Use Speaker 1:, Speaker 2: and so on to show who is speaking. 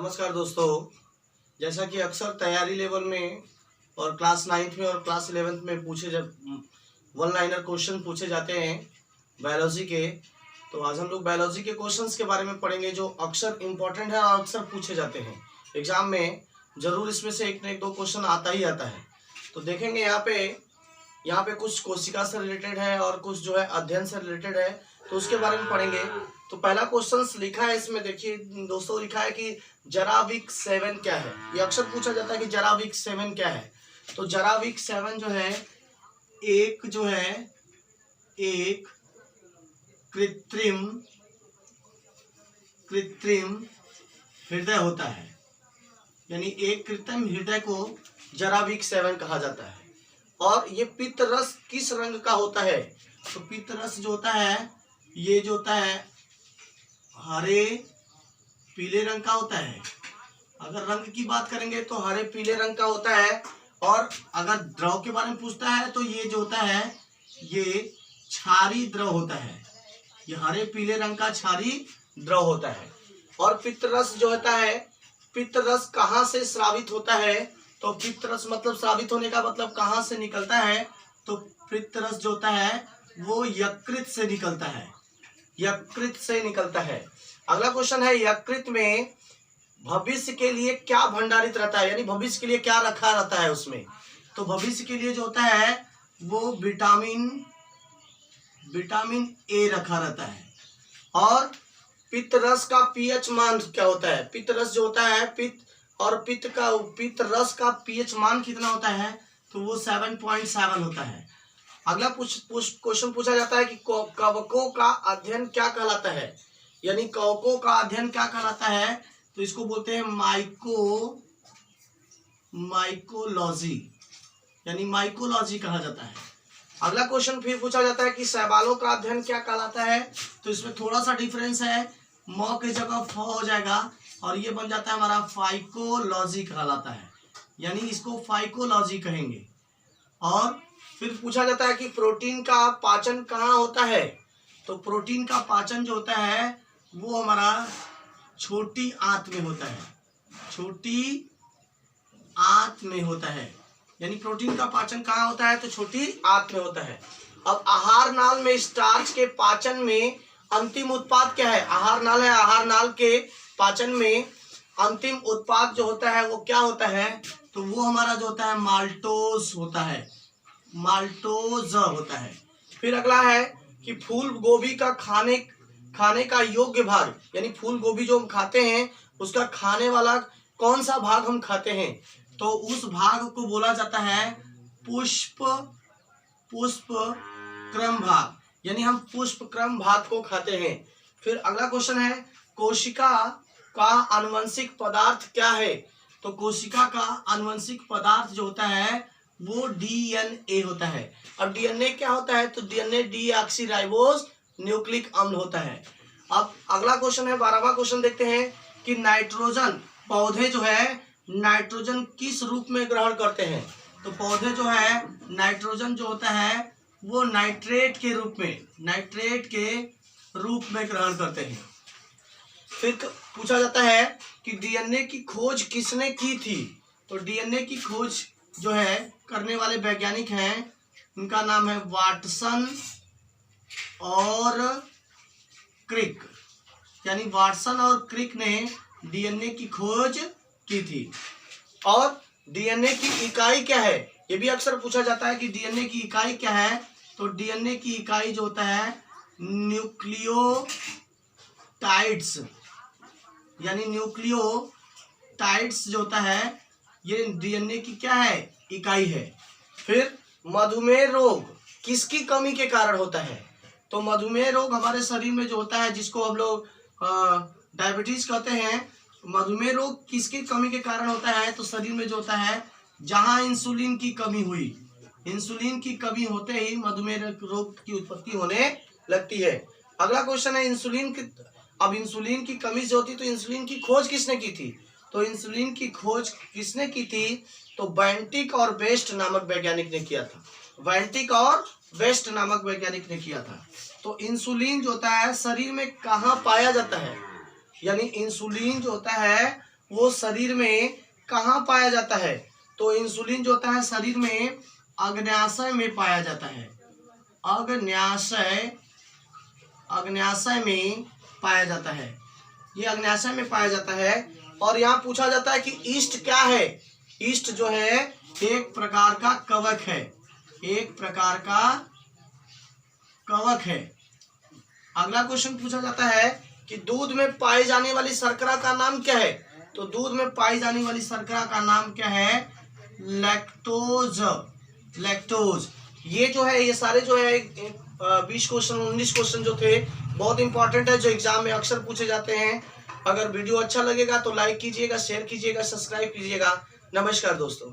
Speaker 1: नमस्कार दोस्तों। जैसा कि अक्सर तैयारी लेवल में और क्लास 9th में और क्लास 11th में वन लाइनर क्वेश्चन पूछे जाते हैं बायोलॉजी के। तो आज हम लोग बायोलॉजी के क्वेश्चंस के बारे में पढ़ेंगे जो अक्सर इम्पोर्टेंट है और अक्सर पूछे जाते हैं एग्जाम में। ज़रूर इसमें से एक न एक दो क्वेश्चन आता ही आता है। तो देखेंगे यहाँ पे कुछ कोशिका से रिलेटेड है और कुछ जो है अध्ययन से रिलेटेड है, तो उसके बारे में पढ़ेंगे। तो पहला क्वेश्चन लिखा है इसमें, देखिए दोस्तों, लिखा है कि जराविक 7 क्या है। ये अक्सर पूछा जाता है कि जराविक 7 क्या है। तो जराविक 7 जो है एक कृत्रिम हृदय होता है, यानी एक कृत्रिम हृदय को जराविक 7 कहा जाता है। और ये पित्त रस किस रंग का होता है? तो पित्त रस जो होता है ये जो होता है हरे पीले रंग का होता है। अगर रंग की बात करेंगे तो हरे पीले रंग का होता है। और अगर द्रव के बारे में पूछता है तो ये जो होता है ये क्षारी द्रव होता है। ये हरे पीले रंग का क्षारी द्रव होता है। और पित्त रस जो होता है, पित्त रस कहाँ से स्रावित होता है? तो पित्त रस मतलब स्रावित होने का मतलब कहाँ से निकलता है? तो पित्त रस जो होता है वो यकृत से निकलता है, यकृत से निकलता है। अगला क्वेश्चन है, यकृत में भविष्य के लिए क्या भंडारित रहता है, यानी भविष्य के लिए क्या रखा रहता है उसमें? तो भविष्य के लिए जो होता है वो विटामिन ए रखा रहता है। और पित्त रस का पीएच मान क्या होता है? पित्त रस जो होता है पित्त रस का पीएच मान कितना होता है? तो वो 7.7 होता है। अगला क्वेश्चन पूछा जाता है कि कवकों का अध्ययन क्या कहलाता है, यानी कवकों का अध्ययन क्या कहलाता है? तो इसको बोलते हैं माइकोलॉजी, यानी माइकोलॉजी कहा जाता है। अगला क्वेश्चन फिर पूछा जाता है कि शैवालों का अध्ययन क्या कहलाता है? तो इसमें थोड़ा सा डिफरेंस है, मौ की जगह फ हो जाएगा और ये बन जाता है हमारा फाइकोलॉजी कहलाता है, यानी इसको फाइकोलॉजी कहेंगे। और फिर पूछा जाता है कि प्रोटीन का पाचन कहाँ होता है? तो प्रोटीन का पाचन जो होता है वो हमारा छोटी आंत में होता है, छोटी आंत में होता है। यानी प्रोटीन का पाचन कहाँ होता है? तो छोटी आंत में होता है। अब आहार नाल में स्टार्च के पाचन में अंतिम उत्पाद क्या है? आहार नाल है, आहार नाल के पाचन में अंतिम उत्पाद जो होता है वो क्या होता है? तो वो हमारा जो होता है माल्टोज होता है, माल्टोज होता है। फिर अगला है कि फूल गोभी का खाने का योग्य भाग, यानी फूल गोभी जो हम खाते हैं उसका खाने वाला कौन सा भाग हम खाते हैं? तो उस भाग को बोला जाता है पुष्प क्रम भाग, यानी हम पुष्प क्रम भाग को खाते हैं। फिर अगला क्वेश्चन है, कोशिका का आनुवंशिक पदार्थ क्या है? तो कोशिका का आनुवंशिक पदार्थ जो होता है वो डीएनए होता है। अब डीएनए क्या होता है? तो डीएनए डीऑक्सीराइबोज न्यूक्लिक अम्ल होता है। अब अगला क्वेश्चन है, 12वां क्वेश्चन देखते हैं कि नाइट्रोजन, पौधे जो है नाइट्रोजन किस रूप में ग्रहण करते हैं? तो पौधे जो है नाइट्रोजन जो होता है वो नाइट्रेट के रूप में ग्रहण करते हैं। फिर पूछा जाता है कि डीएनए की खोज किसने की थी? तो डीएनए की खोज जो है करने वाले वैज्ञानिक हैं, उनका नाम है वाटसन और क्रिक, यानी वाटसन और क्रिक ने डीएनए की खोज की थी। और डीएनए की इकाई क्या है? ये भी अक्सर पूछा जाता है कि डीएनए की इकाई क्या है? तो डीएनए की इकाई जो होता है न्यूक्लियोटाइड्स, यानी न्यूक्लियोटाइड्स जो होता है ये डीएनए की क्या है? इकाई है। फिर मधुमेह रोग किसकी कमी के कारण होता है? तो मधुमेह रोग हमारे शरीर में जो होता है जिसको हम लोग डायबिटीज कहते हैं, मधुमेह रोग किसकी कमी के कारण होता है? तो शरीर में जो होता है जहां इंसुलिन की कमी हुई, इंसुलिन की कमी होते ही मधुमेह रोग की उत्पत्ति होने लगती है। अगला क्वेश्चन है अब इंसुलिन की कमी से होती तो इंसुलिन की खोज किसने की थी? तो इंसुलिन की खोज किसने की थी? तो वेंटिक और बेस्ट नामक वैज्ञानिक ने किया था, वेंटिक और बेस्ट नामक वैज्ञानिक ने किया था। तो इंसुलिन जो होता है शरीर में कहाँ पाया जाता है? यानी इंसुलिन जो होता है वो शरीर में कहाँ पाया जाता है? तो इंसुलिन जो होता है शरीर में अग्न्याशय में पाया जाता है। अग्न्याशय में पाया जाता है। ये अग्न्याशय में पाया जाता है। और यहाँ पूछा जाता है कि ईस्ट क्या है? ईस्ट जो है एक प्रकार का कवक है। एक प्रकार का कवक है। अगला क्वेश्चन पूछा जाता है कि दूध में पाई जाने वाली शर्करा का नाम क्या है? तो दूध में पाई जाने वाली शर्करा का नाम क्या है? लैक्टोज। लैक्टोज। ये जो है, ये सारे जो है 20 क्वेश्चन 19 क्वेश्चन जो थे बहुत इंपॉर्टेंट है, जो एग्जाम में अक्सर पूछे जाते हैं। अगर वीडियो अच्छा लगेगा तो लाइक कीजिएगा, शेयर कीजिएगा, सब्सक्राइब कीजिएगा। नमस्कार दोस्तों।